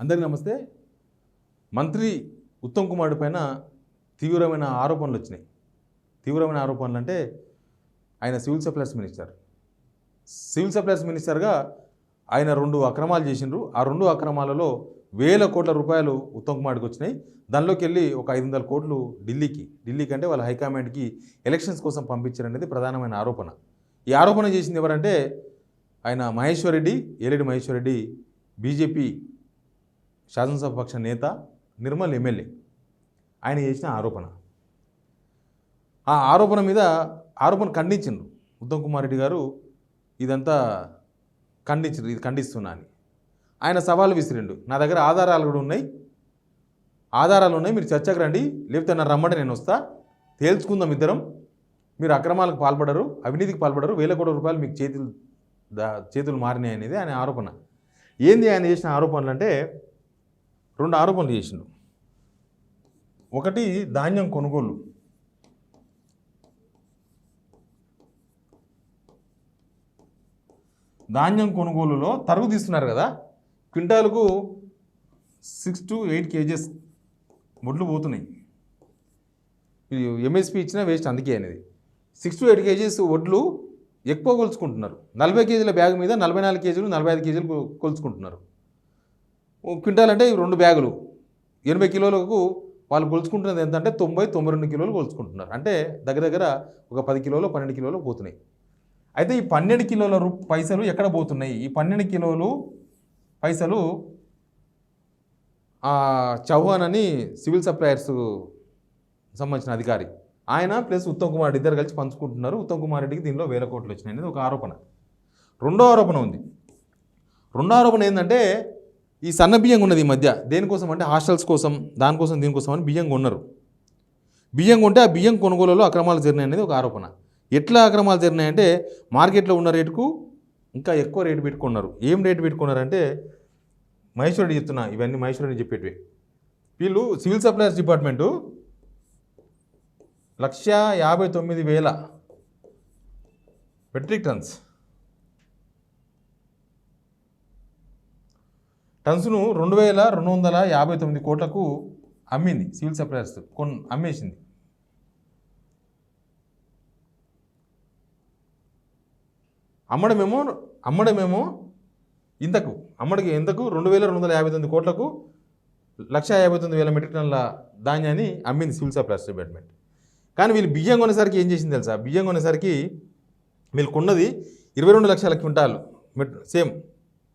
అందరికీ నమస్తే. మంత్రి ఉత్తమ్ కుమార్ పైన తీవ్రమైన ఆరోపణలు వచ్చినాయి. తీవ్రమైన ఆరోపణలు అంటే ఆయన civil supplies minister. Civil supplies మినిస్టర్గా ఆయన 2 అక్రమాలు చేసిండ్రు. ఆ 2 అక్రమాలలో వేల కోట్ల రూపాయలు ఉత్తమ్ కుమార్కి వచ్చినాయి. దానిలోకి వెళ్ళి ఒక 500 కోట్లు ఢిల్లీకి అంటే వాళ్ళ హైకమాండ్కి ఎలక్షన్స్ కోసం పంపించారనేది ప్రధానమైన ఆరోపణ. ఈ ఆరోపణ చేసింది ఎవరంటే ఆయన మహేశ్వర్ రెడ్డి, ఏలేడి మహేశ్వర్ రెడ్డి, బీజేపీ శాసనసభ పక్ష నేత, నిర్మల్ ఎమ్మెల్యే. ఆయన చేసిన ఆరోపణ. ఆ ఆరోపణ ఖండించిండ్రు ఉత్తమ్ కుమార్ రెడ్డి గారు. ఇదంతా ఖండించారు, ఇది ఖండిస్తున్నా అని. ఆయన సవాలు విసిరిండు, నా దగ్గర ఆధారాలు కూడా ఉన్నాయి, మీరు చర్చకు రండి, లేకపోతే నా రమ్మంటే నేను వస్తా, తేల్చుకుందాం ఇద్దరం. మీరు అక్రమాలకు పాల్పడరు, అవినీతికి పాల్పడరు, వేల కోట్ల రూపాయలు మీకు చేతులు మారినాయి అనేది ఆయన ఆరోపణ. ఏంది ఆయన చేసిన ఆరోపణలు అంటే 2 ఆరోపణలు చేసిండు. ఒకటి ధాన్యం కొనుగోలు. ధాన్యం కొనుగోలులో తరుగు తీస్తున్నారు కదా, క్వింటాలకు 6 to 8 kgs వడ్లు పోతున్నాయి. ఎంఎస్పీ ఇచ్చిన వేస్ట్ అందుకే అనేది. 6 to 8 kgs వడ్లు ఎక్కువ కొలుచుకుంటున్నారు. 40 కేజీల బ్యాగ్ మీద 44 కేజీలు 45 కేజీలు కొలుచుకుంటున్నారు. క్వింటాల్ అంటే 2 బ్యాగులు 80 కిలోలకు వాళ్ళు కొలుచుకుంటున్నది ఎంత అంటే 92 కిలోలు కొలుచుకుంటున్నారు. అంటే దగ్గర ఒక 10 కిలోలు 12 కిలోలు పోతున్నాయి. అయితే ఈ 12 కిలోల పైసలు ఎక్కడ పోతున్నాయి? ఈ 12 కిలోలు పైసలు చౌహాన్ అని సివిల్ సప్లయర్స్ సంబంధించిన అధికారి, ఆయన ప్లస్ ఉత్తమ్ కుమార్ ఇద్దరు కలిసి పంచుకుంటున్నారు. ఉత్తమ్ కుమార్ రెడ్డికి దీనిలో వేల కోట్లు వచ్చినాయి అనేది ఒక ఆరోపణ. రెండో ఆరోపణ ఉంది. రెండో ఆరోపణ ఏంటంటే ఈ సన్న బియ్యం ఉన్నది ఈ మధ్య. దేనికోసం అంటే హాస్టల్స్ కోసం, దానికోసం దీనికోసం అని బియ్యం కొన్నారు. బియ్యం కొంటే ఆ బియ్యం కొనుగోలులో అక్రమాలు జరిగినాయి అనేది ఒక ఆరోపణ. ఎట్లా అక్రమాలు జరిగినాయంటే మార్కెట్లో ఉన్న రేటుకు ఇంకా ఎక్కువ రేటు పెట్టుకున్నారు. ఏం రేటు పెట్టుకున్నారంటే మహేశ్వరుడు చెప్తున్నా, ఇవన్నీ మహేశ్వరుడు చెప్పేటివి. వీళ్ళు సివిల్ సప్లైస్ డిపార్ట్మెంటు 1,59,000 మెట్రిక్ టన్స్ను 2,259 కోట్లకు అమ్మింది సివిల్ సప్లైస్, అమ్మేసింది. అమ్మడమేమో ఇంతకు 2,259 కోట్లకు 1,59,000 మెట్రిక్ టన్నుల ధాన్యాన్ని అమ్మింది సివిల్ సప్లైస్ డిపార్ట్మెంట్. కానీ వీళ్ళు బియ్యం కొనేసరికి ఏం చేసింది తెలుసా? బియ్యం కొనేసరికి వీళ్ళు కొన్నది 22 లక్షల క్వింటాలు, సేమ్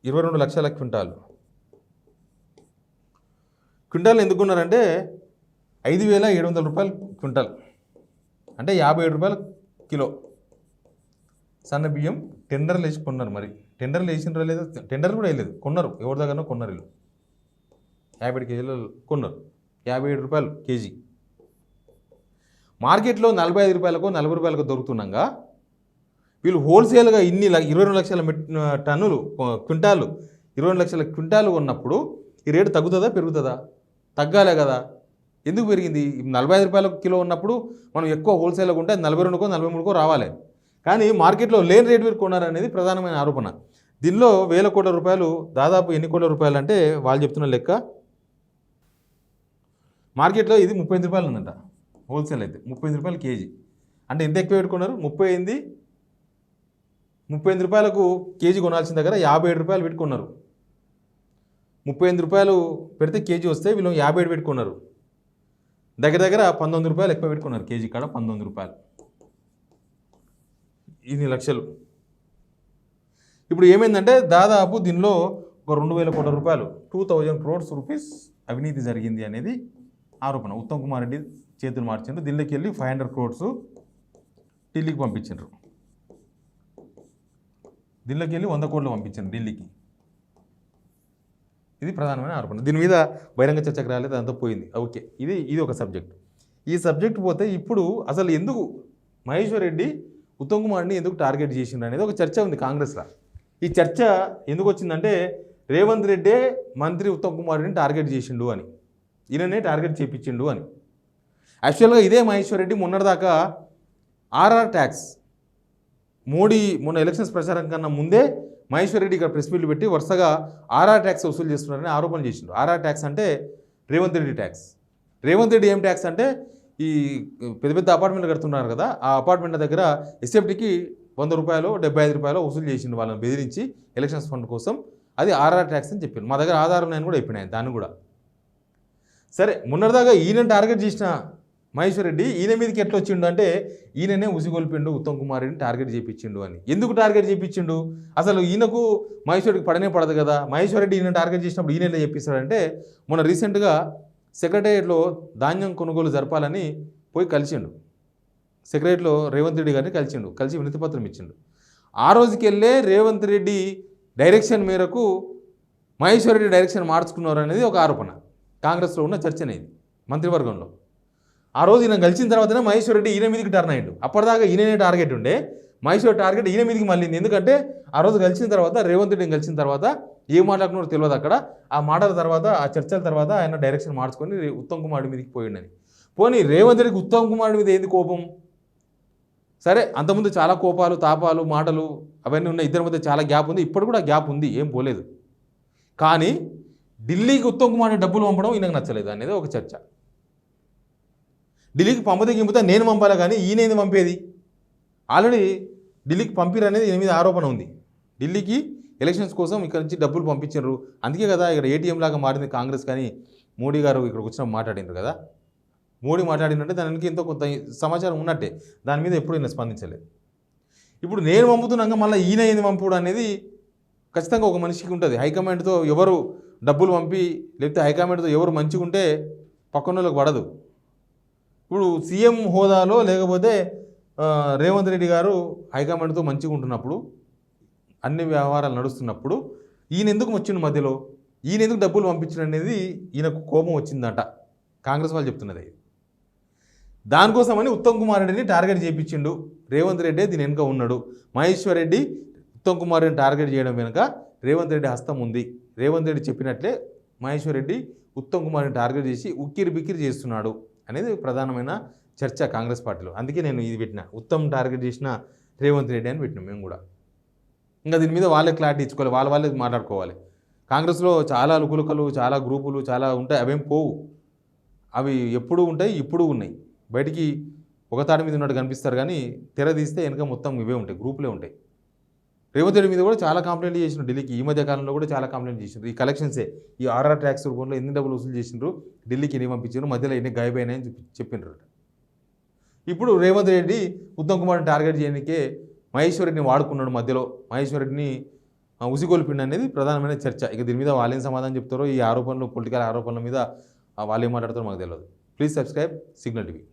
22 లక్షల క్వింటాలు. క్వింటాల్ ఎందుకు కొన్నారంటే 5,700 రూపాయలు క్వింటాల్, అంటే 57 రూపాయలు కిలో సన్న బియ్యం టెండర్లు వేసి కొన్నారు. మరి టెండర్లు వేసినరా లేదా? టెండర్ కూడా వేయలేదు, కొన్నారు. ఎవరి దగ్గర కొన్నారు. వీళ్ళు 57 కేజీలు కొన్నారు, 57 రూపాయలు కేజీ. మార్కెట్లో 45 రూపాయలకు 40 రూపాయలకు దొరుకుతున్నాగా వీళ్ళు హోల్సేల్గా 22 లక్షల టన్నులు క్వింటాలు 22 లక్షల క్వింటాలు ఉన్నప్పుడు ఈ రేటు తగ్గుతుందా పెరుగుతుందా? తగ్గాలే కదా. ఎందుకు పెరిగింది? 45 రూపాయల కిలో ఉన్నప్పుడు మనం ఎక్కువ హోల్సేల్గా ఉంటే 42కో 43కో రావాలి. కానీ మార్కెట్లో లేని రేటు మీరు కొన్నారనేది ప్రధానమైన ఆరోపణ. దీనిలో వేల కోట్ల రూపాయలు, దాదాపు ఎన్ని కోట్ల రూపాయలు అంటే వాళ్ళు చెప్తున్న లెక్క, మార్కెట్లో ఇది 35 రూపాయలు ఉందంట. హోల్సేల్ అయితే 35 రూపాయలు కేజీ. అంటే ఎంత ఎక్కువ పెట్టుకున్నారు? 38 రూపాయలకు కేజీ కొనాల్సిన దగ్గర 57 రూపాయలు పెట్టుకున్నారు. 35 రూపాయలు పెడితే కేజీ వస్తే వీళ్ళు 57 పెట్టుకున్నారు. దగ్గర 19 రూపాయలు ఎక్కువ పెట్టుకున్నారు. కేజీ కాడ 19 రూపాయలు, ఇన్ని లక్షలు. ఇప్పుడు ఏమైందంటే దాదాపు దీనిలో ఒక 2,000 కోట్ల రూపాయలు, 2,000 crores రూపీస్ అవినీతి జరిగింది అనేది ఆరోపణ. ఉత్తమ్ కుమార్ రెడ్డి చేతులు మార్చిండ్రు. ఢిల్లీకి వెళ్ళి 500 crores ఢిల్లీకి పంపించారు. ఢిల్లీకి వెళ్ళి 100 కోట్లు పంపించారు ఢిల్లీకి. ఇది ప్రధానమైన ఆరోపణ. దీని మీద బహిరంగ చర్చకు రాలేదు, అంతా పోయింది. ఓకే, ఇది ఒక సబ్జెక్ట్. ఈ సబ్జెక్ట్ పోతే ఇప్పుడు అసలు ఎందుకు మహేశ్వర్ రెడ్డి ఉత్తమ్ కుమార్ని ఎందుకు టార్గెట్ చేసిండు అనేది ఒక చర్చ ఉంది కాంగ్రెస్లో. ఈ చర్చ ఎందుకు వచ్చిందంటే రేవంత్ రెడ్డే మంత్రి ఉత్తమ్ కుమార్ రెడ్డిని టార్గెట్ చేసిండు అని, ఈయననే టార్గెట్ చేయించిండు అని. యాక్చువల్గా ఇదే మహేశ్వర్ రెడ్డి మొన్నటిదాకా ఆర్ఆర్ ట్యాక్స్, మోడీ మొన్న ఎలక్షన్స్ ప్రచారం కన్నా ముందే మహేశ్వర్ రెడ్డి ఇక్కడ ప్రెస్ మీట్లు పెట్టి వరుసగా ఆర్ఆర్ ట్యాక్స్ వసూలు చేస్తున్నారని ఆరోపణలు చేసిండు. ఆర్ఆర్ ట్యాక్స్ అంటే రేవంత్ రెడ్డి ట్యాక్స్. రేవంత్ రెడ్డి ఏం ట్యాక్స్ అంటే ఈ పెద్ద పెద్ద అపార్ట్మెంట్లు కడుతున్నారు కదా, ఆ అపార్ట్మెంట్ల దగ్గర ఎస్ఎఫ్టీకి ₹100 ₹75 వసూలు చేసిండు వాళ్ళని బెదిరించి ఎలక్షన్స్ ఫండ్ కోసం. అది ఆర్ఆర్ ట్యాక్స్ అని చెప్పిండు. మా దగ్గర ఆధారం ఉన్నాయని కూడా చెప్పినాయి దాన్ని కూడా. సరే, మొన్నటిదాకా ఈయన టార్గెట్ చేసిన మహేశ్వర్ రెడ్డి ఈయన మీదకి ఎట్లా వచ్చిండు అంటే ఈయననే ఉసిగొల్పిండు ఉత్తమ్ కుమార్ రెడ్డిని టార్గెట్ చేయించిండు అని. ఎందుకు టార్గెట్ చేయించిండు? అసలు ఈయనకు మహేశ్వర్ రెడ్డికి పడనే పడదు కదా. మహేశ్వర్ రెడ్డి ఈయన టార్గెట్ చేసినప్పుడు ఈయన ఎలా చెప్పిస్తాడంటే మొన్న రీసెంట్గా సెక్రటేరియట్లో ధాన్యం కొనుగోలు జరపాలని పోయి కలిసిండు. సెక్రటరీలో రేవంత్ రెడ్డి గారిని కలిసి వినతిపత్రం ఇచ్చిండు. ఆ రోజుకి వెళ్ళే రేవంత్ రెడ్డి డైరెక్షన్ మేరకు మహేశ్వర్ రెడ్డి డైరెక్షన్ మార్చుకున్నారు అనేది ఒక ఆరోపణ. కాంగ్రెస్లో ఉన్న చర్చ అనేది మంత్రివర్గంలో. ఆ రోజు ఈయన కలిసిన తర్వాతనే మహేశ్వర్ రెడ్డి ఈయన మీదకి టర్న్ అయ్యిండు. అప్పటిదాకా ఈయననే టార్గెట్ ఉండే, మహేశ్వర్ టార్గెట్ ఈయన మీదకి మళ్ళీంది. ఎందుకంటే ఆ రోజు కలిసిన తర్వాత రేవంత్ రెడ్డిని కలిసిన తర్వాత ఏం మాట్లాడుకున్నారో తెలియదు అక్కడ. ఆ మాటల తర్వాత ఆ చర్చల తర్వాత ఆయన డైరెక్షన్ మార్చుకొని ఉత్తమ్ కుమార్ మీదకి పోయిండని. పోనీ రేవంత్ రెడ్డికి ఉత్తమ్ కుమార్ మీద ఏంది కోపం? సరే, అంతకుముందు చాలా కోపాలు తాపాలు మాటలు అవన్నీ ఉన్నాయి. ఇద్దరి మధ్య చాలా గ్యాప్ ఉంది. ఇప్పుడు కూడా గ్యాప్ ఉంది, ఏం పోలేదు. కానీ ఢిల్లీకి ఉత్తమ్ కుమార్ డబ్బులు పంపడం ఈయనకు నచ్చలేదు అనేది ఒక చర్చ. ఢిల్లీకి పంపదే గింపుతా నేను పంపాలా కానీ ఈయన ఏంది పంపేది? ఆల్రెడీ ఢిల్లీకి పంపిరు అనేది ఈయన మీద ఆరోపణ ఉంది. ఢిల్లీకి ఎలక్షన్స్ కోసం ఇక్కడ నుంచి డబ్బులు పంపించారు. అందుకే కదా ఇక్కడ ఏటీఎం లాగా మారింది కాంగ్రెస్. కానీ మోడీ గారు ఇక్కడికి వచ్చిన మాట్లాడినారు కదా, మోడీ మాట్లాడినట్టే దానికి ఎంతో కొంత సమాచారం ఉన్నట్టే. దాని మీద ఎప్పుడు ఈయన స్పందించలేదు. ఇప్పుడు నేను పంపుతున్నాక మళ్ళీ ఈయన ఏంది పంపుడు అనేది ఖచ్చితంగా ఒక మనిషికి ఉంటుంది. హైకమాండ్తో ఎవరు డబ్బులు పంపి లేకపోతే హైకమాండ్తో ఎవరు మంచిగా ఉంటే పక్కన వాళ్ళకి పడదు. ఇప్పుడు సీఎం హోదాలో లేకపోతే రేవంత్ రెడ్డి గారు హైకమాండ్తో మంచిగా ఉంటున్నప్పుడు అన్ని వ్యవహారాలు నడుస్తున్నప్పుడు ఈయన ఎందుకు వచ్చిండు మధ్యలో? ఈయన ఎందుకు డబ్బులు పంపించడం అనేది ఈయనకు కోపం వచ్చిందట. కాంగ్రెస్ వాళ్ళు చెప్తున్నది. దానికోసమని ఉత్తమ్ కుమార్ రెడ్డిని టార్గెట్ చేయించిండు రేవంత్ రెడ్డి. దీని వెనుక ఉన్నాడు. మహేశ్వర్ రెడ్డి ఉత్తమ్ కుమార్ రెడ్డిని టార్గెట్ చేయడం వెనుక రేవంత్ రెడ్డి హస్తం ఉంది. రేవంత్ రెడ్డి చెప్పినట్లే మహేశ్వర్ రెడ్డి ఉత్తమ్ కుమార్ రెడ్డిని టార్గెట్ చేసి ఉక్కిరి బిక్కిరి చేస్తున్నాడు అనేది ప్రధానమైన చర్చ కాంగ్రెస్ పార్టీలో. అందుకే నేను ఇది పెట్టిన, ఉత్తమ్ టార్గెట్ చేసిన రేవంత్ రెడ్డి అని పెట్టినాం మేము కూడా. ఇంకా దీని మీద వాళ్ళే క్లారిటీ ఇచ్చుకోవాలి, వాళ్ళే మాట్లాడుకోవాలి. కాంగ్రెస్లో చాలా లుకులుకలు, చాలా గ్రూపులు చాలా ఉంటాయి. అవేం పోవు. అవి ఎప్పుడూ ఉంటాయి, ఇప్పుడు ఉన్నాయి. బయటికి ఒక తాటి మీద ఉన్నట్టు కనిపిస్తారు కానీ తెర తీస్తే వెనక మొత్తం ఇవే ఉంటాయి, గ్రూపులే ఉంటాయి. రేవంత్ రెడ్డి మీద కూడా చాలా కంప్లైంట్ చేసిండ్రు ఢిల్లీకి. ఈ మధ్య కాలంలో కూడా చాలా కంప్లైంట్ చేసిండ్రు. ఈ కలెక్షన్సే, ఈ ఆర్ఆర్ ట్యాక్స్ రూపంలో ఎన్ని డబ్బులు వసూలు చేసిండ్రు, ఢిల్లీకి ఎన్ని పంపించారు, మధ్యలో ఎన్ని గాయపోయినాయని చెప్పిండ్రు. ఇప్పుడు రేవంత్ రెడ్డి ఉత్తమ్ కుమార్ని టార్గెట్ చేయడానికే మహేశ్వర్ రెడ్డిని వాడుకున్నాడు. మధ్యలో మహేశ్వర్ రెడ్డిని ఉసిగొల్పిండి అనేది ప్రధానమైన చర్చ. ఇక దీని మీద వాళ్ళేం సమాధానం చెప్తారో, ఈ ఆరోపణలు పొలిటికల్ ఆరోపణల మీద వాళ్ళు ఏం మాట్లాడతారో మాకు తెలియదు. Please subscribe signal TV.